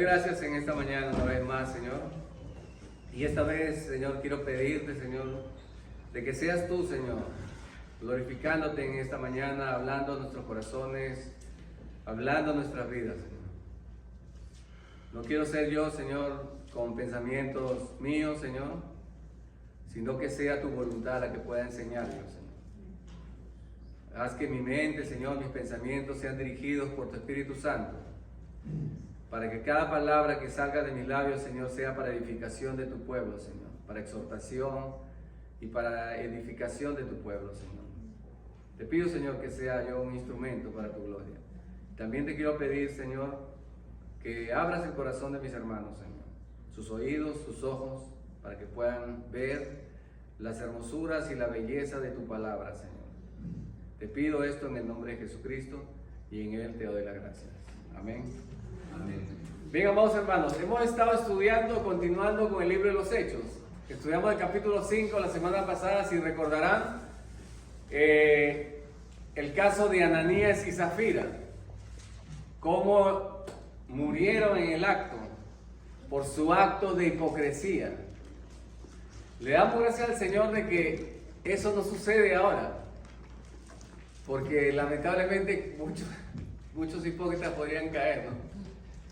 Gracias en esta mañana una vez más, Señor. Y esta vez, Señor, quiero pedirte, Señor, de que seas tú, Señor, glorificándote en esta mañana, hablando a nuestros corazones, hablando a nuestras vidas, Señor. No quiero ser yo, Señor, con pensamientos míos, Señor, sino que sea tu voluntad la que pueda enseñarlos, Señor. Haz que mi mente, Señor, mis pensamientos sean dirigidos por tu Espíritu Santo, para que cada palabra que salga de mis labios, Señor, sea para edificación de tu pueblo, Señor, para exhortación y para edificación de tu pueblo, Señor. Te pido, Señor, que sea yo un instrumento para tu gloria. También te quiero pedir, Señor, que abras el corazón de mis hermanos, Señor, sus oídos, sus ojos, para que puedan ver las hermosuras y la belleza de tu palabra, Señor. Te pido esto en el nombre de Jesucristo y en Él te doy las gracias. Amén. Amén. Bien, amados hermanos, hemos estado estudiando, continuando con el libro de los Hechos. Estudiamos el capítulo 5 la semana pasada, si recordarán, el caso de Ananías y Zafira, cómo murieron en el acto por su acto de hipocresía. Le damos gracias al Señor de que eso no sucede ahora, porque lamentablemente muchos hipócritas podrían caer, ¿no?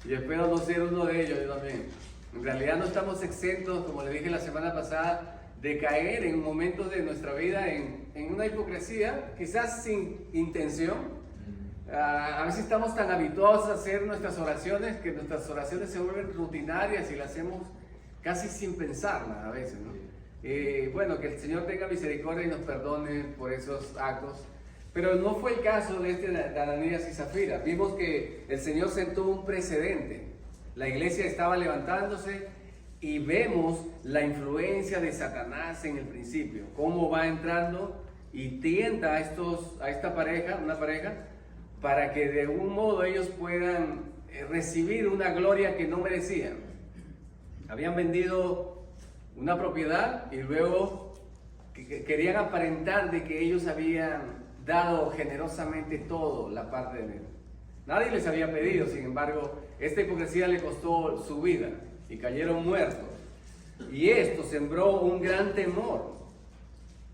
Y espero no ser uno de ellos, yo también. En realidad no estamos exentos, como le dije la semana pasada, de caer en momentos de nuestra vida en una hipocresía, quizás sin intención. A veces estamos tan habituados a hacer nuestras oraciones que nuestras oraciones se vuelven rutinarias y las hacemos casi sin pensarlas a veces, ¿no? Bueno, que el Señor tenga misericordia y nos perdone por esos actos. Pero no fue el caso de Ananías y Zafira. Vimos que el Señor sentó un precedente. La iglesia estaba levantándose y vemos la influencia de Satanás en el principio. Cómo va entrando y tienta a esta pareja, una pareja, para que de algún modo ellos puedan recibir una gloria que no merecían. Habían vendido una propiedad y luego querían aparentar de que ellos habían dado generosamente todo la parte de él. Nadie les había pedido, sin embargo, esta hipocresía le costó su vida y cayeron muertos. Y esto sembró un gran temor,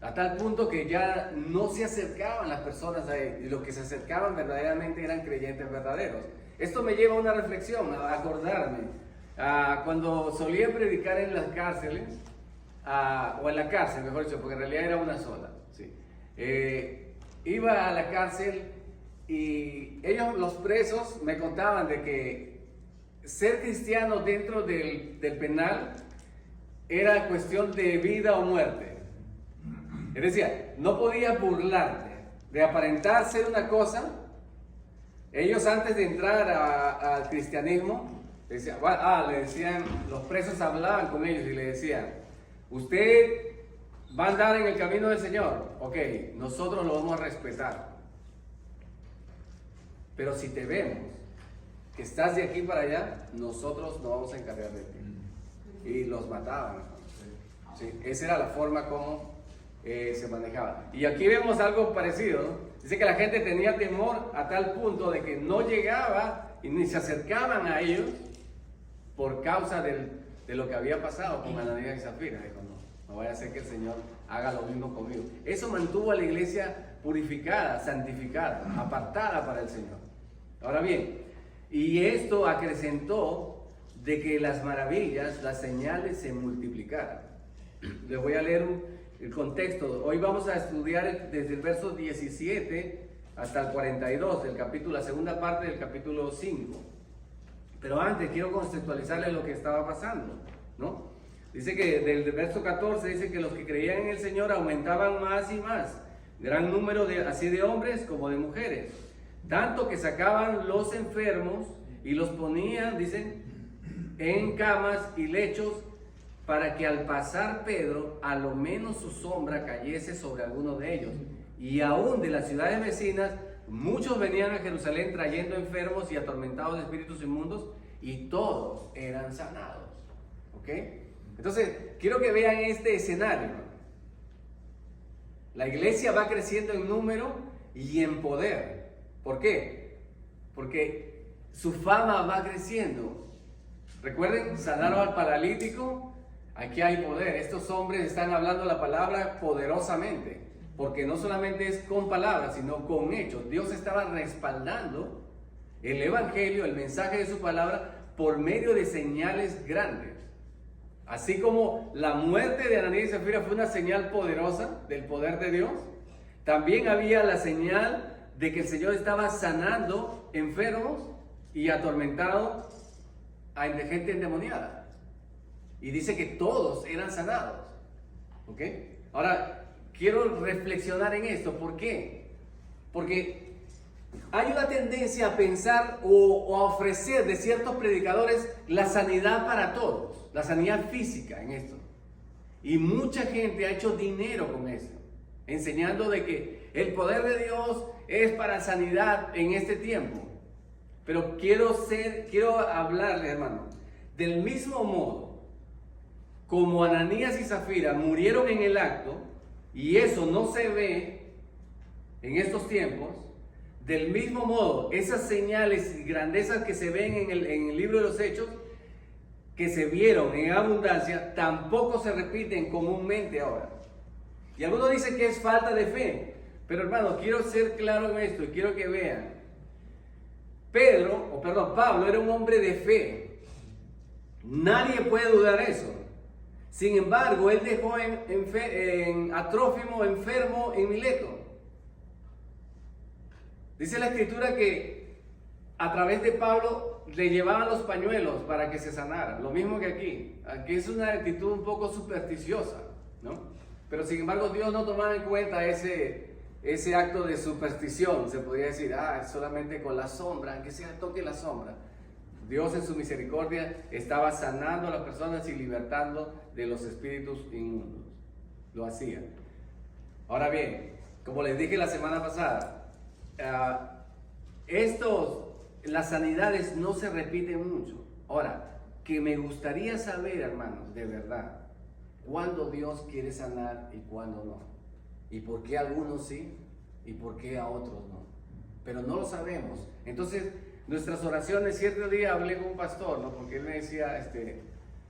a tal punto que ya no se acercaban las personas a él, y los que se acercaban verdaderamente eran creyentes verdaderos. Esto me lleva a una reflexión, a acordarme, cuando solía predicar en las cárceles, o en la cárcel, mejor dicho, porque en realidad era una sola, sí. Iba a la cárcel y ellos, los presos, me contaban de que ser cristiano dentro del penal era cuestión de vida o muerte. Es decir, no podías burlarte de aparentar ser una cosa. Ellos, antes de entrar al cristianismo, le decían, los presos hablaban con ellos y le decían: usted va a andar en el camino del Señor, ok, nosotros lo vamos a respetar. Pero si te vemos que estás de aquí para allá, nosotros nos vamos a encargar de ti. Y los mataban. ¿Sí? Esa era la forma como se manejaba. Y aquí vemos algo parecido, ¿no? Dice que la gente tenía temor a tal punto de que no llegaba y ni se acercaban a ellos por causa de lo que había pasado con Ananías y Zafira. Dijo, no vaya a ser que el Señor haga lo mismo conmigo. Eso mantuvo a la iglesia purificada, santificada, apartada para el Señor. Ahora bien, y esto acrecentó de que las maravillas, las señales se multiplicaran. Les voy a leer el contexto. Hoy vamos a estudiar desde el verso 17 hasta el 42 del capítulo, la segunda parte del capítulo 5. Pero antes quiero conceptualizarles lo que estaba pasando, ¿no? Dice que del verso 14 dice que los que creían en el Señor aumentaban más y más, gran número así de hombres como de mujeres, tanto que sacaban los enfermos y los ponían, dicen, en camas y lechos, para que al pasar Pedro, a lo menos su sombra cayese sobre alguno de ellos. Y aún de las ciudades vecinas, muchos venían a Jerusalén trayendo enfermos y atormentados de espíritus inmundos, y todos eran sanados. ¿Ok? Entonces, quiero que vean este escenario. La iglesia va creciendo en número y en poder. ¿Por qué? Porque su fama va creciendo. Recuerden, sanaron al paralítico. Aquí hay poder. Estos hombres están hablando la palabra poderosamente, porque no solamente es con palabras, sino con hechos. Dios estaba respaldando el evangelio, el mensaje de su palabra, por medio de señales grandes. Así como la muerte de Ananías y Zafira fue una señal poderosa del poder de Dios, también había la señal de que el Señor estaba sanando enfermos y atormentado a gente endemoniada. Y dice que todos eran sanados. ¿Ok? Ahora, quiero reflexionar en esto. ¿Por qué? Porque hay una tendencia a pensar o a ofrecer de ciertos predicadores la sanidad para todos, la sanidad física en esto. Y mucha gente ha hecho dinero con eso, enseñando de que el poder de Dios es para sanidad en este tiempo. Pero quiero hablarle, hermano, del mismo modo como Ananías y Zafira murieron en el acto, y eso no se ve en estos tiempos. Del mismo modo, esas señales y grandezas que se ven en el libro de los Hechos, que se vieron en abundancia, tampoco se repiten comúnmente ahora. Y algunos dicen que es falta de fe. Pero hermano, quiero ser claro en esto y quiero que vean. Pablo era un hombre de fe. Nadie puede dudar eso. Sin embargo, él dejó a Trófimo enfermo en Mileto. Dice la Escritura que a través de Pablo le llevaban los pañuelos para que se sanara. Lo mismo que aquí. Aquí es una actitud un poco supersticiosa, ¿no? Pero sin embargo Dios no tomaba en cuenta ese acto de superstición. Se podría decir, solamente con la sombra, aunque sea toque la sombra. Dios en su misericordia estaba sanando a las personas y libertando de los espíritus inmundos. Lo hacía. Ahora bien, como les dije la semana pasada, las sanidades no se repiten mucho. Ahora, que me gustaría saber, hermanos, de verdad, cuándo Dios quiere sanar y cuándo no. Y por qué a algunos sí y por qué a otros no. Pero no lo sabemos. Entonces, nuestras oraciones, cierto día hablé con un pastor, ¿no? Porque él me decía,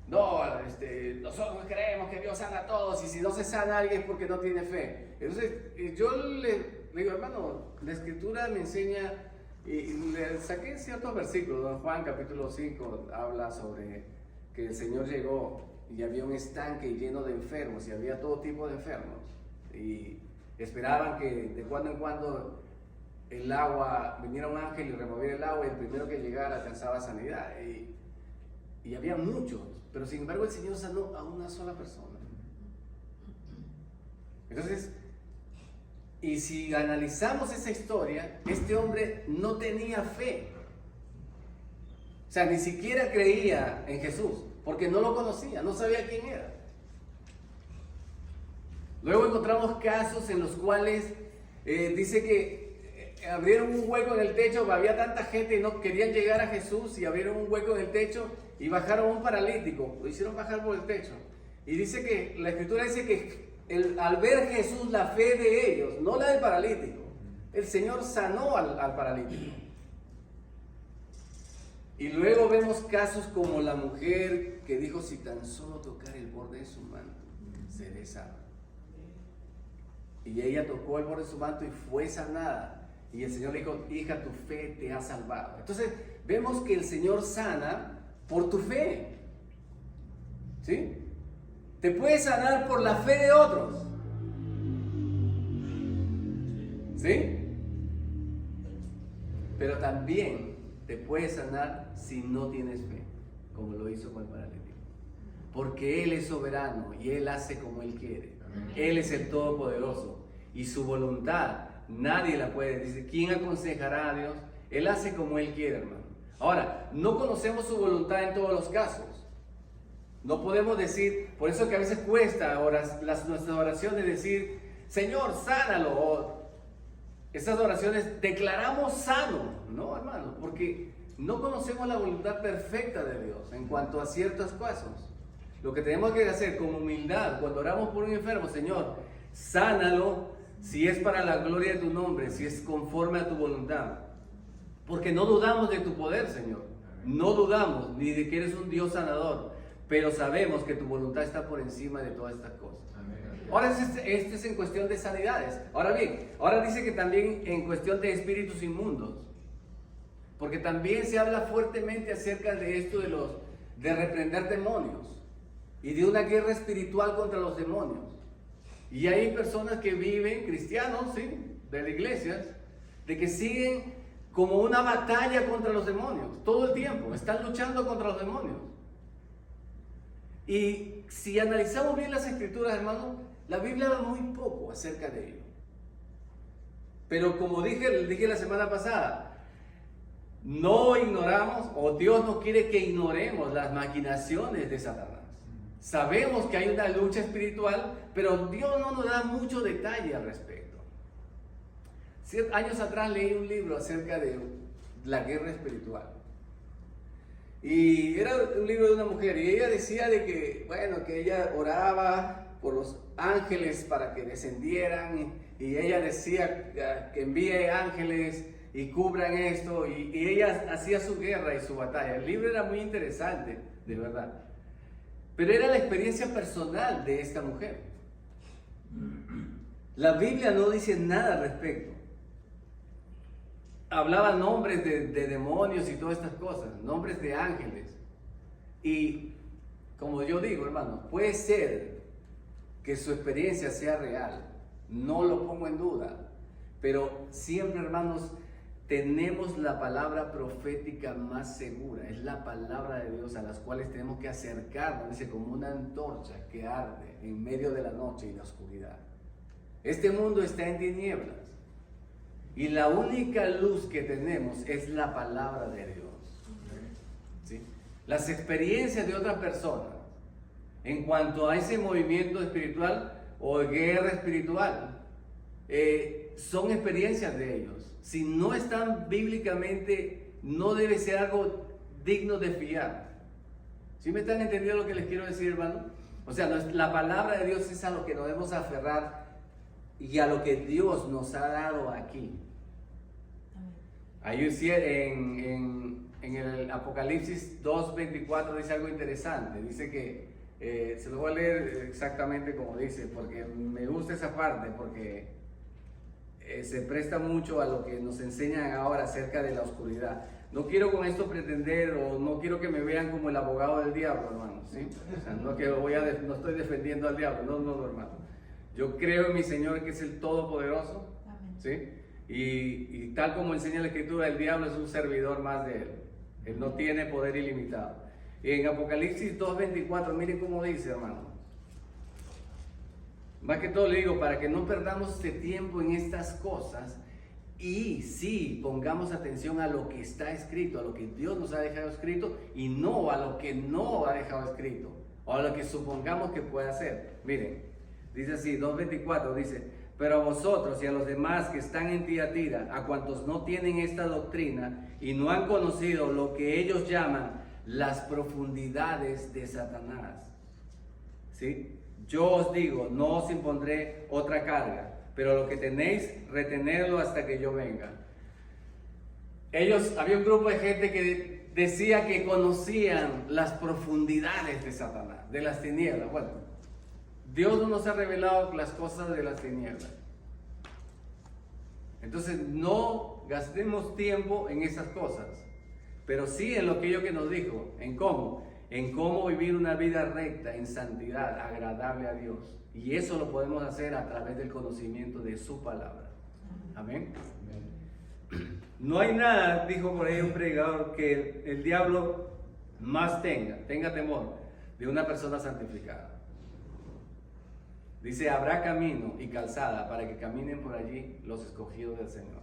nosotros creemos que Dios sana a todos, y si no se sana a alguien es porque no tiene fe. Entonces, yo le digo, hermano, la Escritura me enseña, y le saqué ciertos versículos. Don Juan capítulo 5 habla sobre que el Señor llegó y había un estanque lleno de enfermos, y había todo tipo de enfermos, y esperaban que de cuando en cuando el agua, viniera un ángel y removiera el agua, y el primero que llegara alcanzaba sanidad. Y había muchos, pero sin embargo el Señor sanó a una sola persona. Entonces, y si analizamos esa historia, este hombre no tenía fe. O sea, ni siquiera creía en Jesús, porque no lo conocía, no sabía quién era. Luego encontramos casos en los cuales dice que abrieron un hueco en el techo, había tanta gente y no querían llegar a Jesús, y abrieron un hueco en el techo y bajaron a un paralítico, lo hicieron bajar por el techo. Y dice que, la Escritura dice que al ver Jesús la fe de ellos, no la del paralítico, el Señor sanó al paralítico. Y luego vemos casos como la mujer que dijo, si tan solo tocar el borde de su manto, seré sana. Y ella tocó el borde de su manto y fue sanada. Y el Señor le dijo, hija, tu fe te ha salvado. Entonces vemos que el Señor sana por tu fe. ¿Sí? Te puede sanar por la fe de otros. ¿Sí? Pero también te puede sanar si no tienes fe, como lo hizo con el paralítico. Porque Él es soberano y Él hace como Él quiere. Él es el Todopoderoso y su voluntad nadie la puede decir. ¿Quién aconsejará a Dios? Él hace como Él quiere, hermano. Ahora, no conocemos su voluntad en todos los casos. No podemos decir, por eso que a veces cuesta nuestras oraciones decir, Señor, sánalo. O esas oraciones declaramos sano. No, hermano, porque no conocemos la voluntad perfecta de Dios en cuanto a ciertos casos. Lo que tenemos que hacer con humildad, cuando oramos por un enfermo, Señor, sánalo si es para la gloria de tu nombre, si es conforme a tu voluntad. Porque no dudamos de tu poder, Señor. No dudamos ni de que eres un Dios sanador, pero sabemos que tu voluntad está por encima de todas estas cosas. Ahora este es en cuestión de sanidades. Ahora bien, ahora dice que también en cuestión de espíritus inmundos, porque también se habla fuertemente acerca de esto de reprender demonios y de una guerra espiritual contra los demonios. Y hay personas que viven, cristianos, ¿sí?, de las iglesias, de que siguen como una batalla contra los demonios, todo el tiempo, están luchando contra los demonios. Y si analizamos bien las escrituras, hermanos, la Biblia habla muy poco acerca de ello. Pero como dije la semana pasada, no ignoramos, o Dios no quiere que ignoremos las maquinaciones de Satanás. Sabemos que hay una lucha espiritual, pero Dios no nos da mucho detalle al respecto. Años atrás leí un libro acerca de la guerra espiritual. Y era un libro de una mujer, y ella decía de que, bueno, que ella oraba por los ángeles para que descendieran, y ella decía que envíe ángeles y cubran esto, y ella hacía su guerra y su batalla. El libro era muy interesante, de verdad. Pero era la experiencia personal de esta mujer. La Biblia no dice nada al respecto. Hablaba nombres de demonios y todas estas cosas, nombres de ángeles. Y como yo digo, hermano, puede ser que su experiencia sea real, no lo pongo en duda, pero siempre, hermanos, tenemos la palabra profética más segura, es la palabra de Dios a las cuales tenemos que acercarnos, dice, como una antorcha que arde en medio de la noche y la oscuridad. Este mundo está en tinieblas y la única luz que tenemos es la palabra de Dios. ¿Sí? Las experiencias de otras personas en cuanto a ese movimiento espiritual o guerra espiritual son experiencias de ellos. Si no están bíblicamente, no debe ser algo digno de fiar. ¿Sí me están entendiendo lo que les quiero decir, hermano? O sea, la palabra de Dios es a lo que nos debemos aferrar y a lo que Dios nos ha dado aquí. Ahí en el Apocalipsis 2:24 dice algo interesante. Dice que, se lo voy a leer exactamente como dice, porque me gusta esa parte, porque se presta mucho a lo que nos enseñan ahora acerca de la oscuridad. No quiero con esto pretender, o no quiero que me vean como el abogado del diablo, hermano, ¿sí? O sea, no estoy defendiendo al diablo, no, hermano. Yo creo en mi Señor, que es el Todopoderoso, ¿sí? Y tal como enseña la Escritura, el diablo es un servidor más de Él. Él no tiene poder ilimitado. Y en Apocalipsis 2:24, miren cómo dice, hermano. Más que todo le digo, para que no perdamos este tiempo en estas cosas, y sí pongamos atención a lo que está escrito, a lo que Dios nos ha dejado escrito, y no a lo que no ha dejado escrito, o a lo que supongamos que puede hacer. Miren, dice así, 2:24, dice: pero a vosotros y a los demás que están en Tiatira, a cuantos no tienen esta doctrina y no han conocido lo que ellos llaman las profundidades de Satanás, ¿sí? Yo os digo, no os impondré otra carga, pero lo que tenéis, retenedlo hasta que yo venga. Había un grupo de gente que decía que conocían las profundidades de Satanás, de las tinieblas. Bueno, Dios no nos ha revelado las cosas de las tinieblas. Entonces no gastemos tiempo en esas cosas, pero sí en lo que nos dijo, en cómo vivir una vida recta, en santidad, agradable a Dios. Y eso lo podemos hacer a través del conocimiento de su palabra. Amén. No hay nada, dijo por ahí un predicador, que el diablo más tenga temor de una persona santificada. Dice: habrá camino y calzada para que caminen por allí los escogidos del Señor.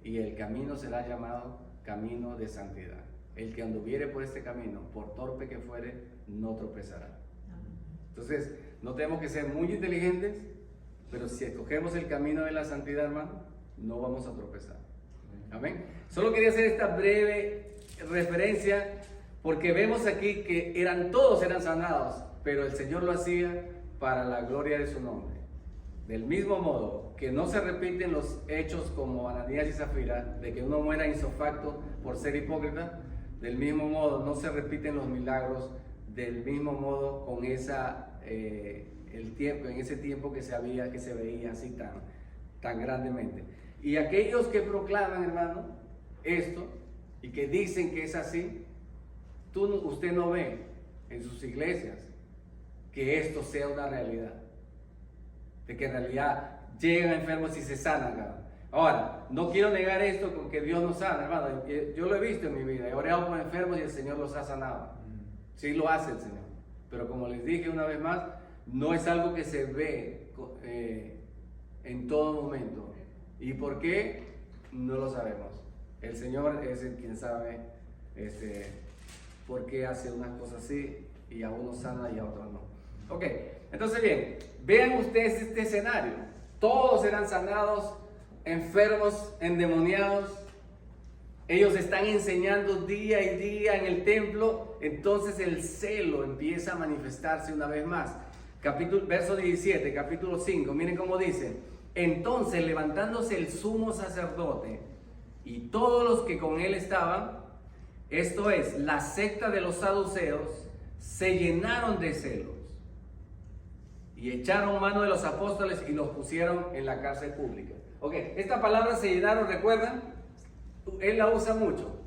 Y el camino será llamado camino de santidad. El que anduviere por este camino, por torpe que fuere, no tropezará. Entonces, no tenemos que ser muy inteligentes, pero si escogemos el camino de la santidad, hermano, no vamos a tropezar. Amén. Solo quería hacer esta breve referencia, porque vemos aquí que todos eran sanados, pero el Señor lo hacía para la gloria de su nombre. Del mismo modo que no se repiten los hechos como Ananías y Zafira, de que uno muera insofacto por ser hipócrita, del mismo modo no se repiten los milagros, del mismo modo con el tiempo, en ese tiempo que se veía así tan grandemente. Y aquellos que proclaman, hermano, esto y que dicen que es así, usted no ve en sus iglesias que esto sea una realidad, de que en realidad llegan enfermos y se sanan, hermano. Ahora, no quiero negar esto con que Dios nos sana, hermano. Yo lo he visto en mi vida, he orado por enfermos y el Señor los ha sanado. Sí lo hace el Señor, pero como les dije una vez más, no es algo que se ve en todo momento. ¿Y por qué? No lo sabemos. El Señor es el quien sabe por qué hace unas cosas así y a unos sana y a otros no. Ok, entonces bien, vean ustedes este escenario. Todos serán sanados, enfermos, endemoniados. Ellos están enseñando día y día en el templo. Entonces el celo empieza a manifestarse una vez más. Verso 17, capítulo 5, miren cómo dice: entonces levantándose el sumo sacerdote y todos los que con él estaban, esto es, la secta de los saduceos, se llenaron de celos y echaron mano de los apóstoles y los pusieron en la cárcel pública. Ok, esta palabra se llenaron, ¿recuerdan? Él la usa mucho,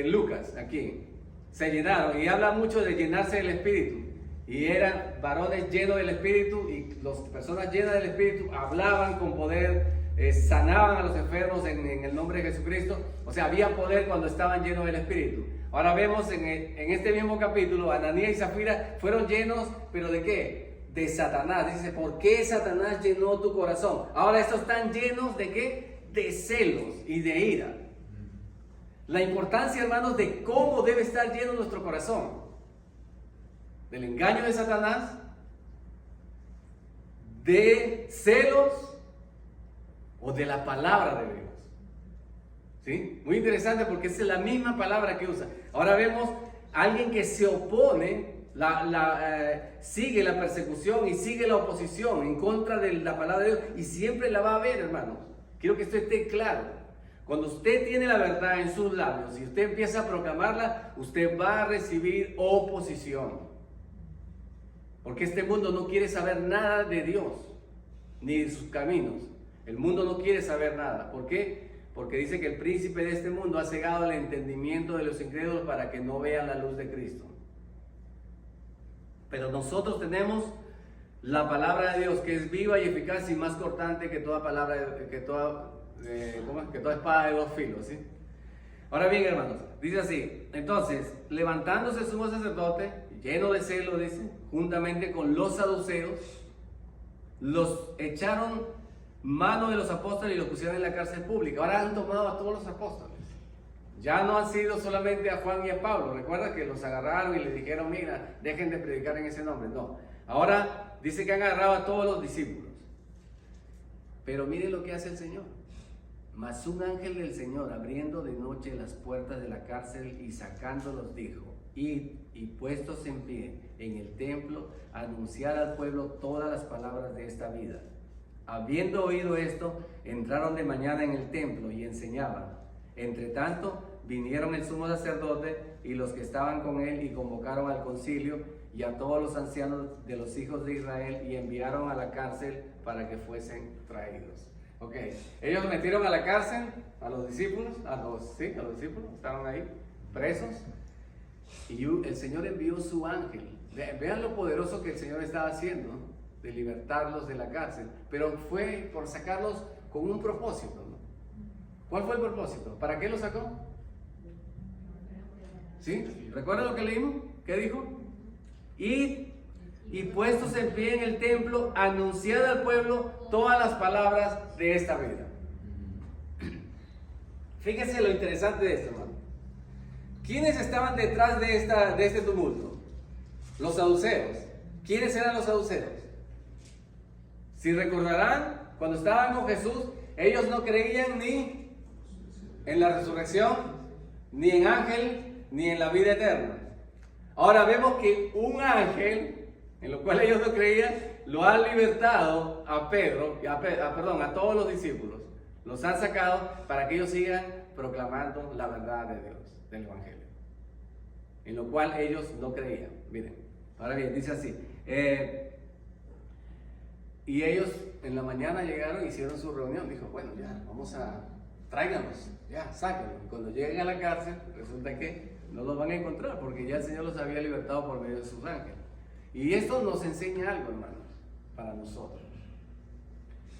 Lucas, aquí. Se llenaron, y habla mucho de llenarse del Espíritu. Y eran varones llenos del Espíritu, y las personas llenas del Espíritu hablaban con poder, sanaban a los enfermos en el nombre de Jesucristo. O sea, había poder cuando estaban llenos del Espíritu. Ahora vemos en este mismo capítulo, Ananías y Zafira fueron llenos, ¿pero de qué? De Satanás. Dice, ¿por qué Satanás llenó tu corazón? Ahora estos están llenos de ¿qué? De celos y de ira. La importancia, hermanos, de cómo debe estar lleno nuestro corazón. Del engaño de Satanás, de celos o de la palabra de Dios. ¿Sí? Muy interesante porque es la misma palabra que usa. Ahora vemos a alguien que se opone, sigue la persecución y sigue la oposición en contra de la palabra de Dios, y siempre la va a ver, hermanos. Quiero que esto esté claro. Cuando usted tiene la verdad en sus labios y usted empieza a proclamarla, usted va a recibir oposición. Porque este mundo no quiere saber nada de Dios, ni de sus caminos. El mundo no quiere saber nada. ¿Por qué? Porque dice que el príncipe de este mundo ha cegado el entendimiento de los incrédulos para que no vean la luz de Cristo. Pero nosotros tenemos la palabra de Dios, que es viva y eficaz y más cortante que toda palabra, que toda espada de dos filos, ¿sí? Ahora bien, hermanos, dice así: entonces, levantándose el sumo sacerdote, lleno de celo, dice, juntamente con los saduceos, los echaron mano de los apóstoles y los pusieron en la cárcel pública. Ahora han tomado a todos los apóstoles. Ya no han sido solamente a Juan y a Pablo. Recuerda que los agarraron y les dijeron, mira, dejen de predicar en ese nombre. No, ahora dice que han agarrado a todos los discípulos. Pero miren lo que hace el Señor. Mas un ángel del Señor, abriendo de noche las puertas de la cárcel y sacándolos, dijo: id y puestos en pie en el templo, anunciar al pueblo todas las palabras de esta vida. Habiendo oído esto, entraron de mañana en el templo y enseñaban. Entre tanto, vinieron el sumo sacerdote y los que estaban con él, y convocaron al concilio y a todos los ancianos de los hijos de Israel, y enviaron a la cárcel para que fuesen traídos. Ok, ellos metieron a la cárcel a los discípulos, a los discípulos, estaban ahí presos, y el Señor envió su ángel. Vean lo poderoso que el Señor estaba haciendo, ¿no? De libertarlos de la cárcel, pero fue por sacarlos con un propósito, ¿no? ¿Cuál fue el propósito? ¿Para qué los sacó? ¿Sí? ¿Recuerdan lo que leímos? ¿Qué dijo? Id y puestos en pie en el templo, anunciad al pueblo todas las palabras de esta vida. Fíjense lo interesante de esto, hermano. ¿Quiénes estaban detrás de este tumulto? Los saduceos. ¿Quiénes eran los saduceos? Si recordarán, cuando estaban con Jesús, ellos no creían ni en la resurrección, ni en ángel, ni en la vida eterna. Ahora vemos que un ángel en lo cual ellos no creían, lo han libertado a Pedro, a todos los discípulos. Los han sacado para que ellos sigan proclamando la verdad de Dios, del Evangelio. En lo cual ellos no creían. Miren, ahora bien, dice así. Y ellos en la mañana llegaron, hicieron su reunión. Dijo, bueno, ya, tráiganlos, ya, sáquenlos. Y cuando lleguen a la cárcel, resulta que no los van a encontrar, porque ya el Señor los había libertado por medio de sus ángeles. Y esto nos enseña algo, hermanos, para nosotros.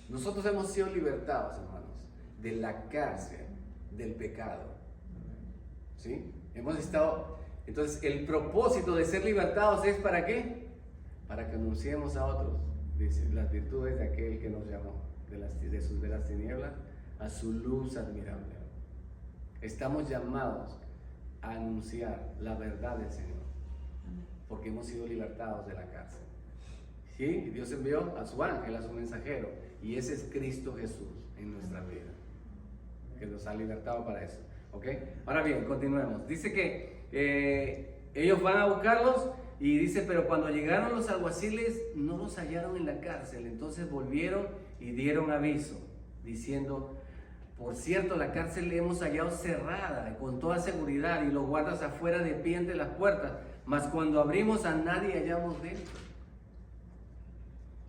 Nosotros hemos sido libertados, hermanos, de la cárcel del pecado. ¿Sí? Hemos estado... Entonces, el propósito de ser libertados es ¿para qué? Para que anunciemos a otros, dice, las virtudes de aquel que nos llamó de las tinieblas a su luz admirable. Estamos llamados a anunciar la verdad del Señor, porque hemos sido libertados de la cárcel. ¿Sí? Dios envió a su ángel, a su mensajero, y ese es Cristo Jesús en nuestra vida, que nos ha libertado para eso. ¿Ok? Ahora bien, continuemos. Dice que ellos van a buscarlos y dice, pero cuando llegaron los alguaciles no los hallaron en la cárcel. Entonces volvieron y dieron aviso, diciendo, por cierto, la cárcel la hemos hallado cerrada con toda seguridad y los guardas afuera de pie entre las puertas, mas cuando abrimos a nadie hallamos dentro.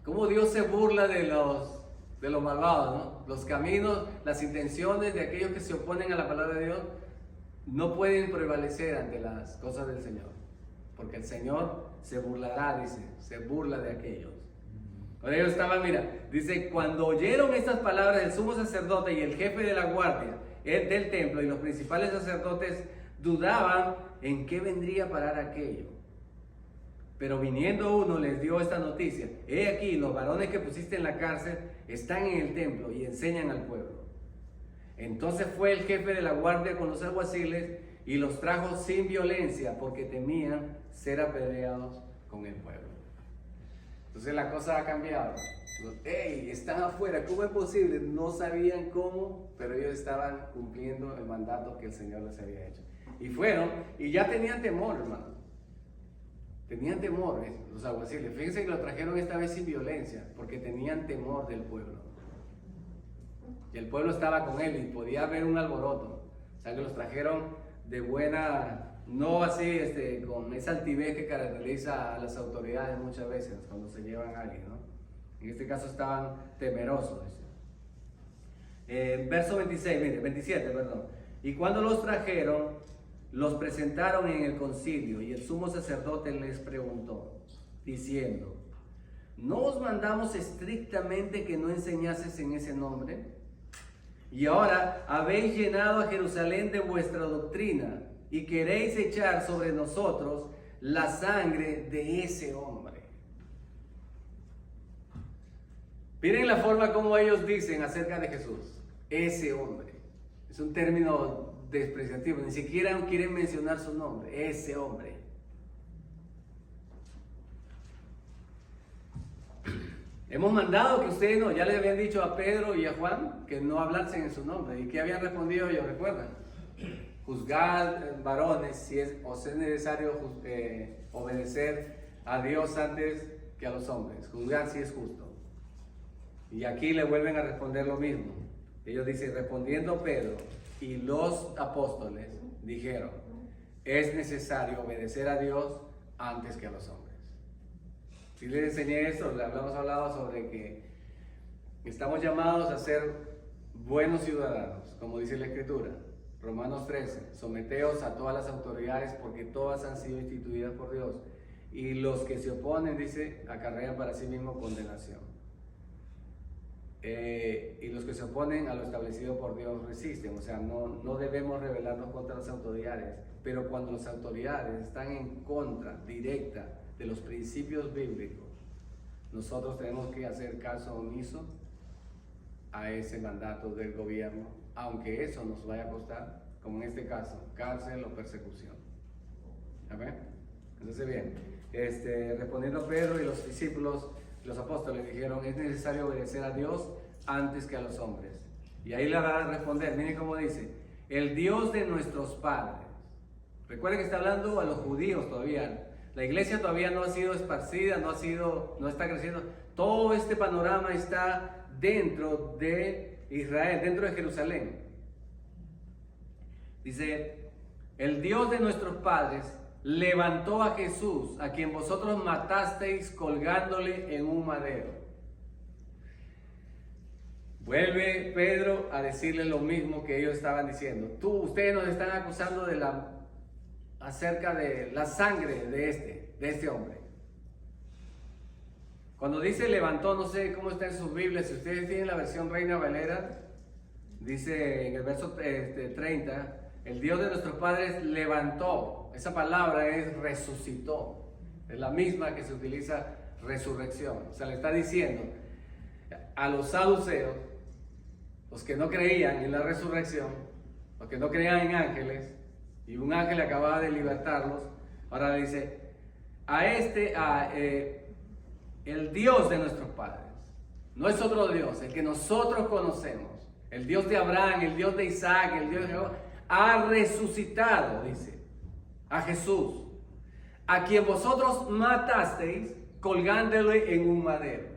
¿Cómo Dios se burla de los malvados, ¿no? Los caminos, las intenciones de aquellos que se oponen a la palabra de Dios no pueden prevalecer ante las cosas del Señor, porque el Señor se burlará, dice, se burla de aquellos. Cuando ellos estaban, mira, dice, cuando oyeron estas palabras del sumo sacerdote y el jefe de la guardia del templo y los principales sacerdotes dudaban en qué vendría a parar aquello. Pero viniendo uno les dio esta noticia: he aquí, los varones que pusiste en la cárcel están en el templo y enseñan al pueblo. Entonces fue el jefe de la guardia con los alguaciles y los trajo sin violencia, porque temían ser apedreados con el pueblo. Entonces la cosa ha cambiado. ¡Ey! Están afuera, ¿cómo es posible? No sabían cómo, pero ellos estaban cumpliendo el mandato que el Señor les había hecho. Y fueron, y ya tenían temor, hermano. Tenían temor, los alguaciles. Fíjense que lo trajeron esta vez sin violencia, porque tenían temor del pueblo. Y el pueblo estaba con él y podía haber un alboroto. O sea que los trajeron de buena, no así con esa altivez que caracteriza a las autoridades muchas veces cuando se llevan a alguien, ¿no? En este caso estaban temerosos. Verso 27, perdón. Y cuando los trajeron, los presentaron en el concilio, y el sumo sacerdote les preguntó, diciendo: ¿no os mandamos estrictamente que no enseñases en ese nombre? Y ahora habéis llenado a Jerusalén de vuestra doctrina, y queréis echar sobre nosotros la sangre de ese hombre. Miren la forma como ellos dicen acerca de Jesús, ese hombre. Es un término despreciativo, ni siquiera quieren mencionar su nombre, ese hombre. Hemos mandado que ustedes no, ya le habían dicho a Pedro y a Juan que no hablasen en su nombre. ¿Y qué habían respondido ellos? ¿Recuerdan? Juzgad, varones, si os es necesario obedecer a Dios antes que a los hombres. Juzgad si es justo. Y aquí le vuelven a responder lo mismo. Ellos dicen, respondiendo Pedro y los apóstoles, dijeron: es necesario obedecer a Dios antes que a los hombres. Si les enseñé eso, hemos hablado sobre que estamos llamados a ser buenos ciudadanos, como dice la Escritura. Romanos 13, someteos a todas las autoridades, porque todas han sido instituidas por Dios. Y los que se oponen, dice, acarrean para sí mismos condenación. Y los que se oponen a lo establecido por Dios resisten. O sea, no debemos rebelarnos contra las autoridades, pero cuando las autoridades están en contra directa de los principios bíblicos, nosotros tenemos que hacer caso omiso a ese mandato del gobierno, aunque eso nos vaya a costar, como en este caso, cárcel o persecución. ¿Amén? Entonces bien, respondiendo a Pedro y los discípulos, los apóstoles dijeron: es necesario obedecer a Dios antes que a los hombres. Y ahí le van a responder, miren cómo dice: el Dios de nuestros padres. Recuerden que está hablando a los judíos todavía, La iglesia todavía no ha sido esparcida, no está creciendo. Todo este panorama está dentro de Israel, dentro de Jerusalén. Dice, el Dios de nuestros padres levantó a Jesús, a quien vosotros matasteis colgándole en un madero. Vuelve Pedro a decirle lo mismo que ellos estaban diciendo. Ustedes nos están acusando acerca de la sangre de este hombre. Cuando dice levantó, no sé cómo está en sus Biblias, si ustedes tienen la versión Reina Valera, dice en el verso 30, el Dios de nuestros padres levantó. Esa palabra es resucitó, es la misma que se utiliza resurrección. O sea, le está diciendo a los saduceos, los que no creían en la resurrección, los que no creían en ángeles, y un ángel acababa de libertarlos, ahora le dice, el Dios de nuestros padres, no es otro Dios, el que nosotros conocemos, el Dios de Abraham, el Dios de Isaac, el Dios de Jehová, ha resucitado, dice, a Jesús, a quien vosotros matasteis colgándole en un madero.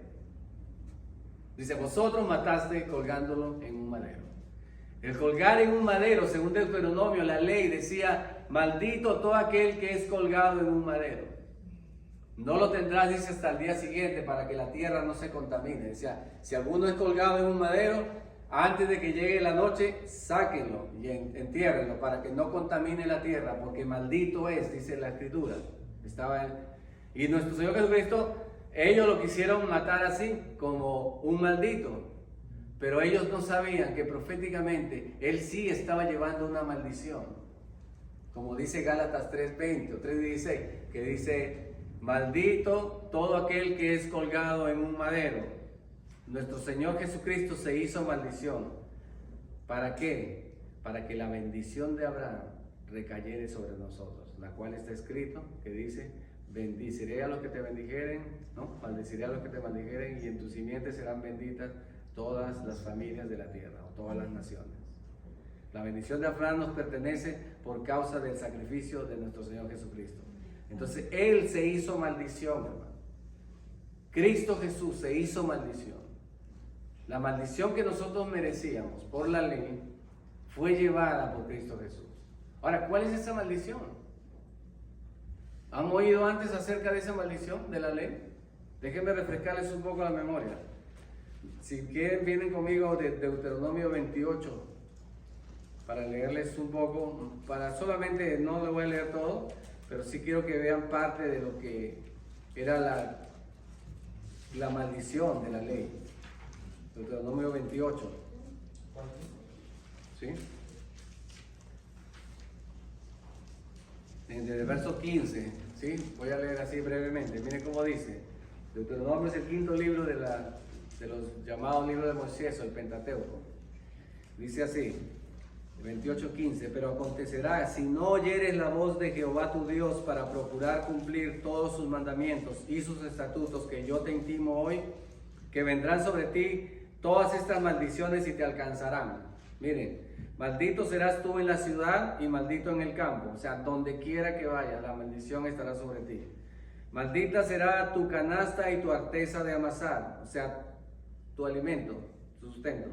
Dice, vosotros matasteis colgándolo en un madero. El colgar en un madero, según Deuteronomio, la ley decía, maldito todo aquel que es colgado en un madero. No lo tendrás, dice, hasta el día siguiente para que la tierra no se contamine. Decía, si alguno es colgado en un madero, antes de que llegue la noche, sáquenlo y entiérrenlo para que no contamine la tierra, porque maldito es, dice la Escritura. Y nuestro Señor Jesucristo, ellos lo quisieron matar así, como un maldito. Pero ellos no sabían que proféticamente Él sí estaba llevando una maldición. Como dice Gálatas 3:20 o 3:16, que dice, maldito todo aquel que es colgado en un madero. Nuestro Señor Jesucristo se hizo maldición. ¿Para qué? Para que la bendición de Abraham recayere sobre nosotros, la cual está escrito, que dice, bendiciré a los que te bendijeren, ¿no? Maldeciré a los que te maldijeren, y en tu simiente serán benditas todas las familias de la tierra, o todas las naciones. La bendición de Abraham nos pertenece por causa del sacrificio de nuestro Señor Jesucristo. Entonces, Él se hizo maldición, hermano. Cristo Jesús se hizo maldición. La maldición que nosotros merecíamos por la ley fue llevada por Cristo Jesús. Ahora, ¿cuál es esa maldición? ¿Han oído antes acerca de esa maldición de la ley? Déjenme refrescarles un poco la memoria. Si quieren, vienen conmigo de Deuteronomio 28 para leerles un poco, solamente no lo voy a leer todo, pero sí quiero que vean parte de lo que era la maldición de la ley. Deuteronomio 28. ¿Sí? Desde el verso 15, ¿sí? Voy a leer así brevemente. Miren cómo dice. Deuteronomio es el quinto libro de los llamados libros de Moisés, o el Pentateuco. Dice así, 28:15, pero acontecerá, si no oyeres la voz de Jehová tu Dios para procurar cumplir todos sus mandamientos y sus estatutos que yo te intimo hoy, que vendrán sobre ti todas estas maldiciones y te alcanzarán. Miren, maldito serás tú en la ciudad y maldito en el campo. O sea, donde quiera que vayas, la maldición estará sobre ti. Maldita será tu canasta y tu arteza de amasar, o sea, tu alimento, tu sustento.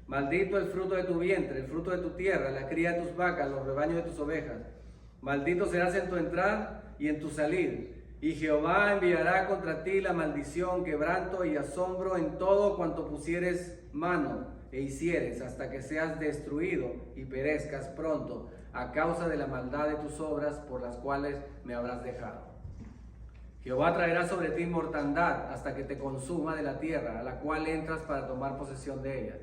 Maldito el fruto de tu vientre, el fruto de tu tierra, la cría de tus vacas, los rebaños de tus ovejas. Maldito serás en tu entrar y en tu salir. Y Jehová enviará contra ti la maldición, quebranto y asombro en todo cuanto pusieres mano e hicieres, hasta que seas destruido y perezcas pronto a causa de la maldad de tus obras por las cuales me habrás dejado. Jehová traerá sobre ti mortandad hasta que te consuma de la tierra a la cual entras para tomar posesión de ella.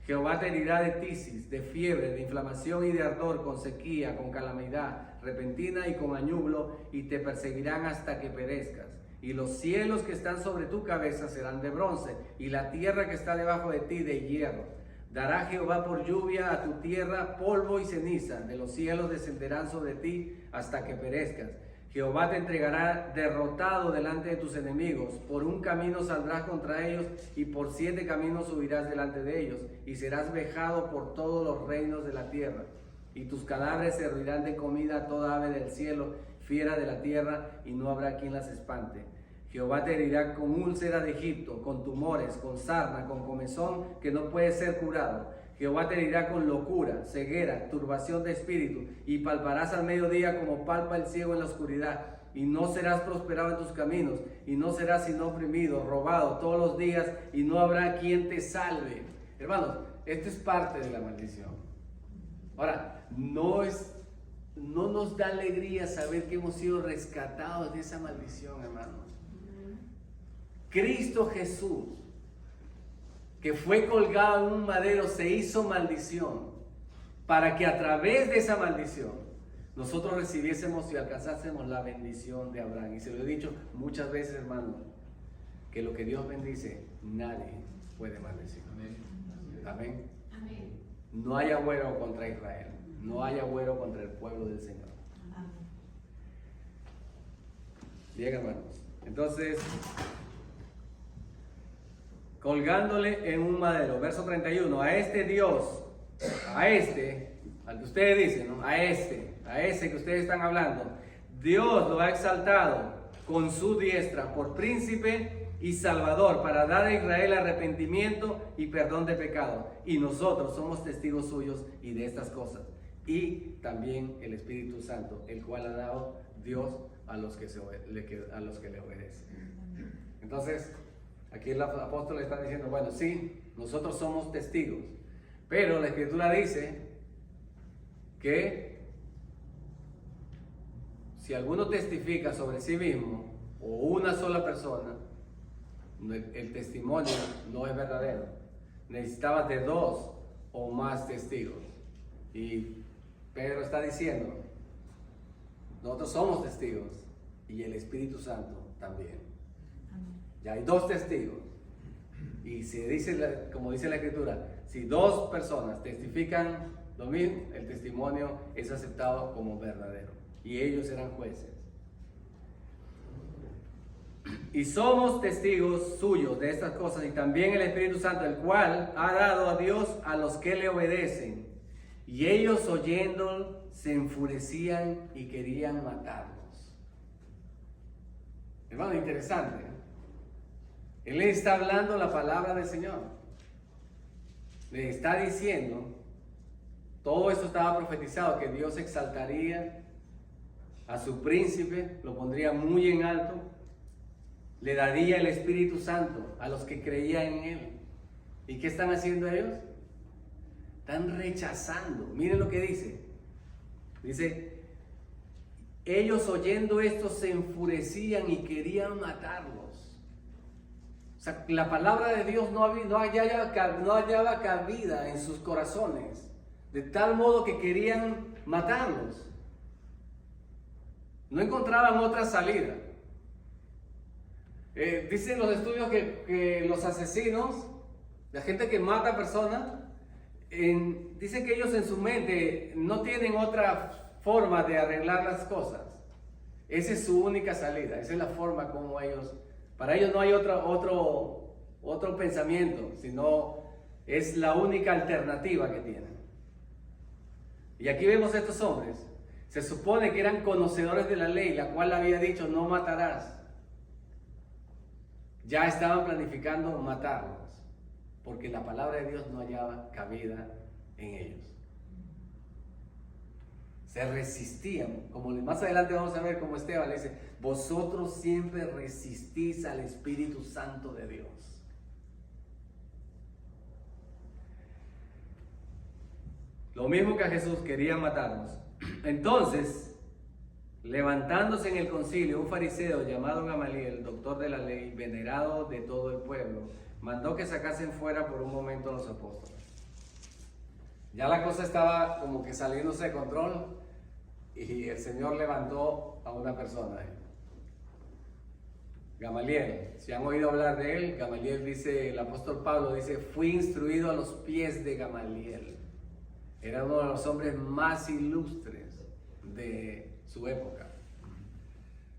Jehová te herirá de tisis, de fiebre, de inflamación y de ardor, con sequía, con calamidad repentina y con añublo, y te perseguirán hasta que perezcas. Y los cielos que están sobre tu cabeza serán de bronce, y la tierra que está debajo de ti de hierro. Dará Jehová por lluvia a tu tierra polvo y ceniza, de los cielos descenderán sobre ti hasta que perezcas. Jehová te entregará derrotado delante de tus enemigos. Por un camino saldrás contra ellos, y por 7 caminos subirás delante de ellos, y serás vejado por todos los reinos de la tierra. Y tus cadáveres servirán de comida a toda ave del cielo, fiera de la tierra, y no habrá quien las espante. Jehová te herirá con úlcera de Egipto, con tumores, con sarna, con comezón que no puede ser curado. Jehová te herirá con locura, ceguera, turbación de espíritu, y palparás al mediodía como palpa el ciego en la oscuridad, y no serás prosperado en tus caminos, y no serás sino oprimido, robado todos los días, y no habrá quien te salve. Hermanos, esto es parte de la maldición. Ahora, no nos da alegría saber que hemos sido rescatados de esa maldición, hermanos. Cristo Jesús, que fue colgado en un madero, se hizo maldición para que a través de esa maldición nosotros recibiésemos y alcanzásemos la bendición de Abraham. Y se lo he dicho muchas veces, hermanos, que lo que Dios bendice, nadie puede maldecir. Amén. Amén. No hay agüero contra Israel, no hay agüero contra el pueblo del Señor. Bien, hermanos. Entonces, colgándole en un madero, verso 31, a este Dios, al que ustedes dicen, ¿no? a ese que ustedes están hablando, Dios lo ha exaltado con su diestra por príncipe y salvador, para dar a Israel arrepentimiento y perdón de pecado. Y nosotros somos testigos suyos y de estas cosas. Y también el Espíritu Santo, el cual ha dado Dios a los que le obedecen. Entonces, aquí el apóstol le está diciendo, bueno, sí, nosotros somos testigos, pero la Escritura dice que si alguno testifica sobre sí mismo, o una sola persona, el testimonio no es verdadero. Necesitabas de 2 o más testigos. Y Pedro está diciendo, nosotros somos testigos, y el Espíritu Santo también. Ya hay 2 testigos. Y si dice, como dice la Escritura, si 2 personas testifican lo mismo, el testimonio es aceptado como verdadero. Y ellos eran jueces. Y somos testigos suyos de estas cosas, y también el Espíritu Santo, el cual ha dado a Dios a los que le obedecen. Y ellos, oyendo, se enfurecían y querían matarlos. Hermano, interesante, ¿eh? Él le está hablando la palabra del Señor. Le está diciendo, todo esto estaba profetizado, que Dios exaltaría a su príncipe, lo pondría muy en alto, le daría el Espíritu Santo a los que creían en Él. ¿Y qué están haciendo ellos? Están rechazando. Miren lo que dice. Dice, ellos oyendo esto se enfurecían y querían matarlos. O sea, la palabra de Dios no hallaba cabida en sus corazones, de tal modo que querían matarlos. No encontraban otra salida. Dicen los estudios que los asesinos, la gente que mata personas, dicen que ellos en su mente no tienen otra forma de arreglar las cosas. Esa es su única salida, esa es la forma como ellos, para ellos no hay otro pensamiento, sino es la única alternativa que tienen. Y aquí vemos a estos hombres, se supone que eran conocedores de la ley, la cual había dicho no matarás. Ya estaban planificando matarlos, porque la palabra de Dios no hallaba cabida en ellos. Se resistían, como más adelante vamos a ver como Esteban le dice, vosotros siempre resistís al Espíritu Santo de Dios. Lo mismo que a Jesús, querían matarnos. Entonces, levantándose en el concilio, un fariseo llamado Gamaliel, doctor de la ley, venerado de todo el pueblo, mandó que sacasen fuera por un momento a los apóstoles. Ya la cosa estaba como que saliéndose de control y el Señor levantó a una persona. Gamaliel, si han oído hablar de él, Gamaliel dice, el apóstol Pablo dice, fui instruido a los pies de Gamaliel. Era uno de los hombres más ilustres de su época.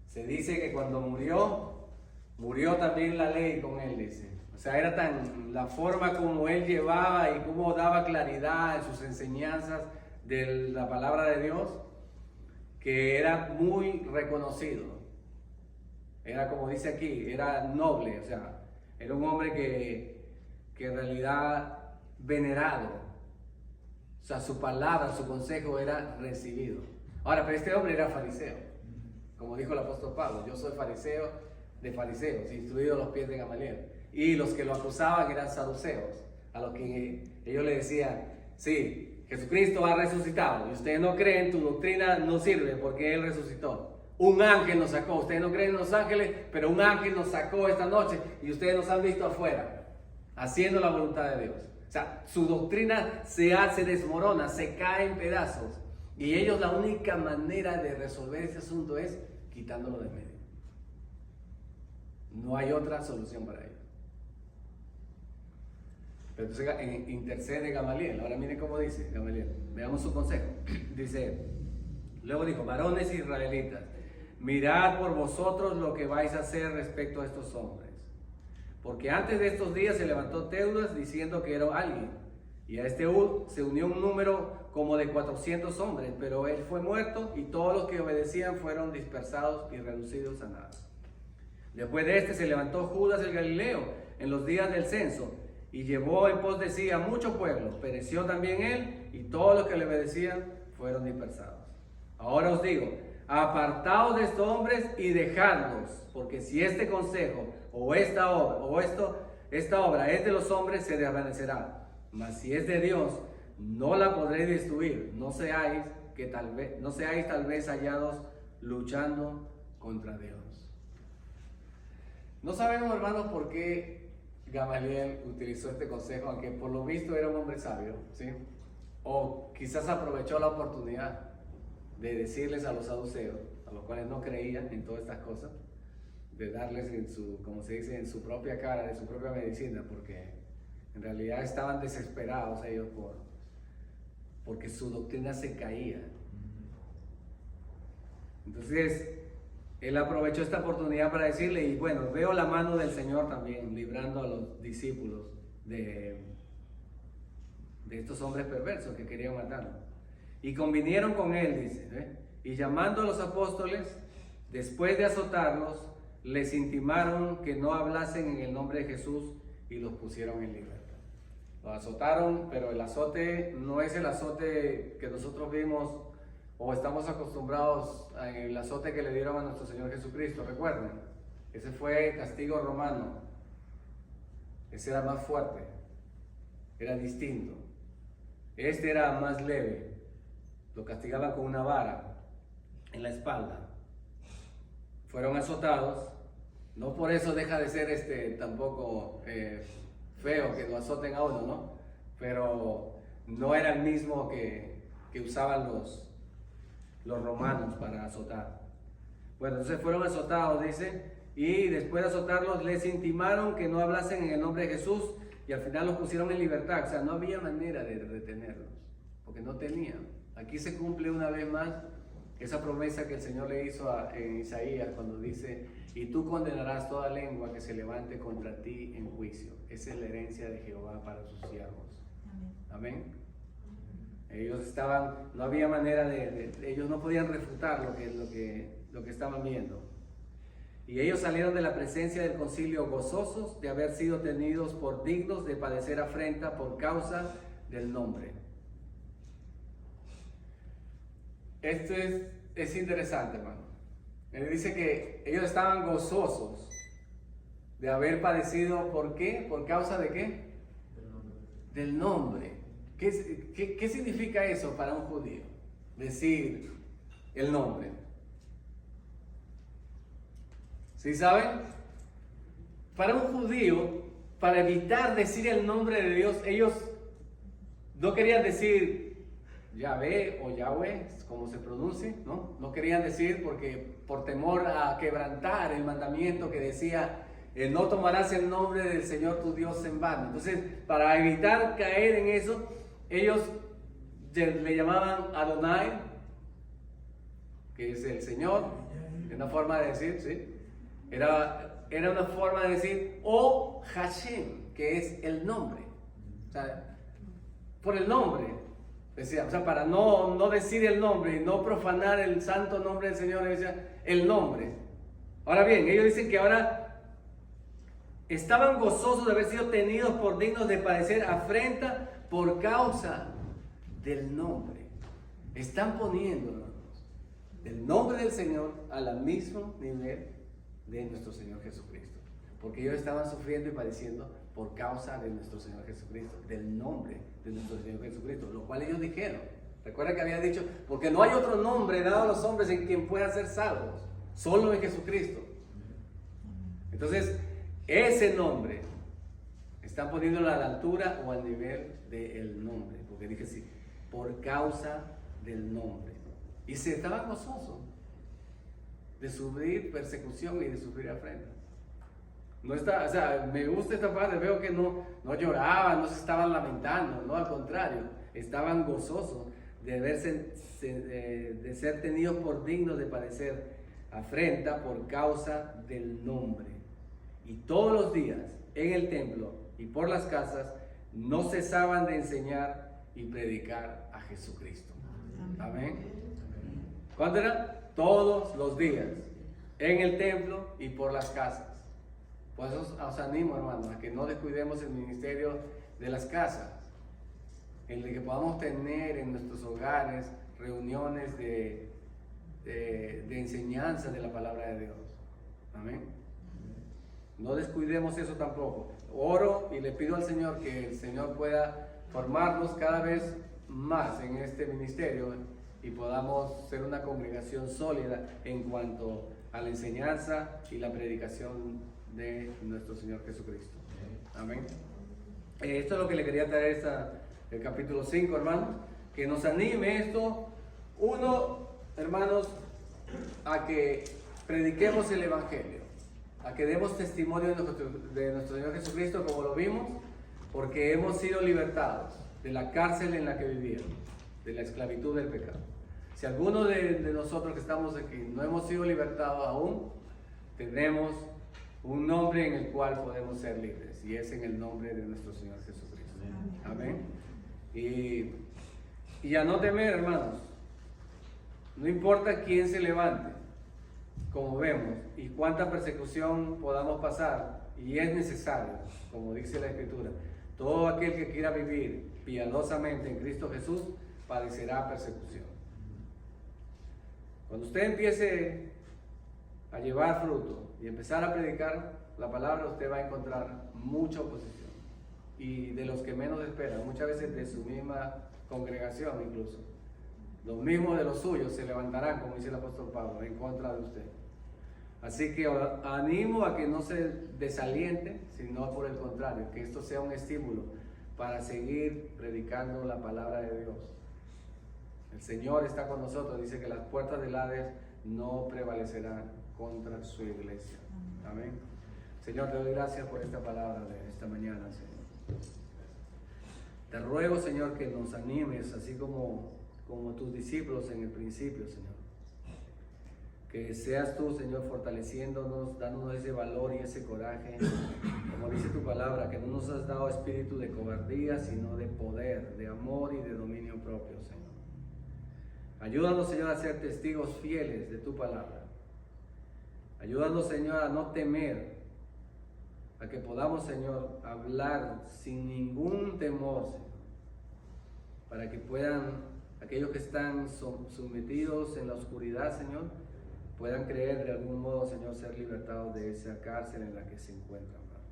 Se dice que cuando murió también la ley con él, dice. O sea, era tan la forma como él llevaba y cómo daba claridad en sus enseñanzas de la palabra de Dios, que era muy reconocido. Era, como dice aquí, era noble, o sea, era un hombre que en realidad venerado. O sea, su palabra, su consejo era recibido. Ahora, pero este hombre era fariseo. Como dijo el apóstol Pablo, yo soy fariseo de fariseos, instruido a los pies de Gamaliel. Y los que lo acusaban eran saduceos, a los que ellos le decían, sí, Jesucristo ha resucitado, y ustedes no creen, tu doctrina no sirve porque Él resucitó. Un ángel nos sacó, ustedes no creen en los ángeles, pero un ángel nos sacó esta noche, y ustedes nos han visto afuera, haciendo la voluntad de Dios. O sea, su doctrina se desmorona, se cae en pedazos. Y ellos, la única manera de resolver ese asunto es quitándolo de medio. No hay otra solución para ellos. Pero entonces intercede Gamaliel. Ahora miren cómo dice Gamaliel. Veamos su consejo. Dice, luego dijo, varones israelitas, mirad por vosotros lo que vais a hacer respecto a estos hombres. Porque antes de estos días se levantó Teudas diciendo que era alguien. Y a este se unió un número como de 400 hombres, pero él fue muerto y todos los que obedecían fueron dispersados y reducidos a nada. Después de este se levantó Judas el Galileo en los días del censo y llevó en pos de sí a mucho pueblo. Pereció también él y todos los que le obedecían fueron dispersados. Ahora os digo, apartaos de estos hombres y dejadlos, porque si este consejo o esta obra es de los hombres, se desvanecerá. Mas si es de Dios, no la podréis destruir. No seáis tal vez hallados luchando contra Dios. No sabemos, hermanos, por qué Gamaliel utilizó este consejo, aunque por lo visto era un hombre sabio, ¿sí? O quizás aprovechó la oportunidad de decirles a los saduceos, a los cuales no creían en todas estas cosas, de darles como se dice, en su propia cara, de su propia medicina, porque en realidad estaban desesperados ellos porque su doctrina se caía. Entonces, él aprovechó esta oportunidad para decirle, y bueno, veo la mano del Señor también, librando a los discípulos de estos hombres perversos que querían matarlo. Y convinieron con él, dice, y llamando a los apóstoles, después de azotarlos, les intimaron que no hablasen en el nombre de Jesús y los pusieron en libertad. Los azotaron, pero el azote no es el azote que nosotros vimos o estamos acostumbrados al azote que le dieron a nuestro Señor Jesucristo. Recuerden, ese fue castigo romano. Ese era más fuerte, era distinto. Este era más leve. Lo castigaban con una vara en la espalda. Fueron azotados. No por eso deja de ser tampoco feo que lo azoten a uno, ¿no? Pero no era el mismo que usaban los romanos para azotar. Bueno, entonces fueron azotados, dice, y después de azotarlos les intimaron que no hablasen en el nombre de Jesús y al final los pusieron en libertad. O sea, no había manera de retenerlos, porque no tenían. Aquí se cumple una vez más esa promesa que el Señor le hizo en Isaías cuando dice, y tú condenarás toda lengua que se levante contra ti en juicio. Esa es la herencia de Jehová para sus siervos. Amén. Ellos no había manera ellos no podían refutar lo que estaban viendo. Y ellos salieron de la presencia del concilio gozosos de haber sido tenidos por dignos de padecer afrenta por causa del nombre. Esto es interesante, hermano. Él dice que ellos estaban gozosos de haber padecido, ¿por qué? ¿Por causa de qué? Del nombre. ¿Qué significa eso para un judío? Decir el nombre. ¿Sí saben? Para un judío, para evitar decir el nombre de Dios, ellos no querían decir Yahvé o Yahweh, como se pronuncie, ¿no? No querían decir porque por temor a quebrantar el mandamiento que decía no tomarás el nombre del Señor tu Dios en vano. Entonces, para evitar caer en eso, ellos le llamaban Adonai, que es el Señor, es una forma de decir, ¿sí? Era una forma de decir, o Hashem, que es el nombre. O sea, por el nombre. Decía, o sea, para no decir el nombre y no profanar el santo nombre del Señor, decía el nombre. Ahora bien, ellos dicen que ahora estaban gozosos de haber sido tenidos por dignos de padecer afrenta por causa del nombre. Están poniendo, hermanos, el nombre del Señor al mismo nivel de nuestro Señor Jesucristo. Porque ellos estaban sufriendo y padeciendo por causa de nuestro Señor Jesucristo, del nombre de nuestro Señor Jesucristo, lo cual ellos dijeron. Recuerda que había dicho, porque no hay otro nombre dado a los hombres en quien puedan ser salvos, solo en Jesucristo. Entonces, ese nombre están poniéndolo a la altura o al nivel del nombre, porque dije sí, por causa del nombre. Y se estaban gozosos de sufrir persecución y de sufrir afrenta. No está, o sea, me gusta esta parte, veo que no lloraban, no se estaban lamentando, no, al contrario, estaban gozosos de ser tenidos por dignos de padecer afrenta por causa del nombre. Y todos los días en el templo y por las casas no cesaban de enseñar y predicar a Jesucristo. Amén. ¿Cuándo era? Todos los días en el templo y por las casas. Por eso os animo, hermanos, a que no descuidemos el ministerio de las casas, en el que podamos tener en nuestros hogares reuniones de enseñanza de la palabra de Dios. Amén. No descuidemos eso tampoco. Oro y le pido al Señor que el Señor pueda formarnos cada vez más en este ministerio y podamos ser una congregación sólida en cuanto a la enseñanza y la predicación de nuestro Señor Jesucristo. Amén. Esto es lo que le quería traer el capítulo 5, hermanos. Que nos anime esto, uno, hermanos, a que prediquemos el Evangelio, a que demos testimonio de nuestro Señor Jesucristo, como lo vimos, porque hemos sido libertados de la cárcel en la que vivíamos, de la esclavitud del pecado. Si alguno de nosotros que estamos aquí no hemos sido libertados aún, tenemos un nombre en el cual podemos ser libres, y es en el nombre de nuestro Señor Jesucristo. Amén. Y a no temer, hermanos, no importa quién se levante, como vemos, y cuánta persecución podamos pasar, y es necesario, como dice la Escritura, todo aquel que quiera vivir piadosamente en Cristo Jesús padecerá persecución. Cuando usted empiece a llevar fruto y empezar a predicar la palabra, usted va a encontrar mucha oposición, y de los que menos esperan, muchas veces de su misma congregación incluso. Los mismos de los suyos se levantarán, como dice el apóstol Pablo, en contra de usted. Así que animo a que no se desaliente, sino por el contrario, que esto sea un estímulo para seguir predicando la palabra de Dios. El Señor está con nosotros, dice que las puertas del Hades no prevalecerán contra su iglesia. Amén. Señor, te doy gracias por esta palabra de esta mañana, Señor. Te ruego, Señor, que nos animes, así como tus discípulos en el principio, Señor. Que seas tú, Señor, fortaleciéndonos, dándonos ese valor y ese coraje, como dice tu palabra, que no nos has dado espíritu de cobardía, sino de poder, de amor y de dominio propio, Señor. Ayúdanos, Señor, a ser testigos fieles de tu palabra. Ayúdanos, Señor, a no temer, a que podamos, Señor, hablar sin ningún temor, Señor, para que puedan, aquellos que están sometidos en la oscuridad, Señor, puedan creer de algún modo, Señor, ser libertados de esa cárcel en la que se encuentran, Padre.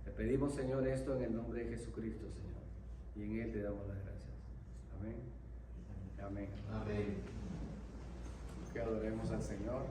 Te pedimos, Señor, esto en el nombre de Jesucristo, Señor, y en Él te damos las gracias. Amén. Amén. Amén. Que adoremos al Señor.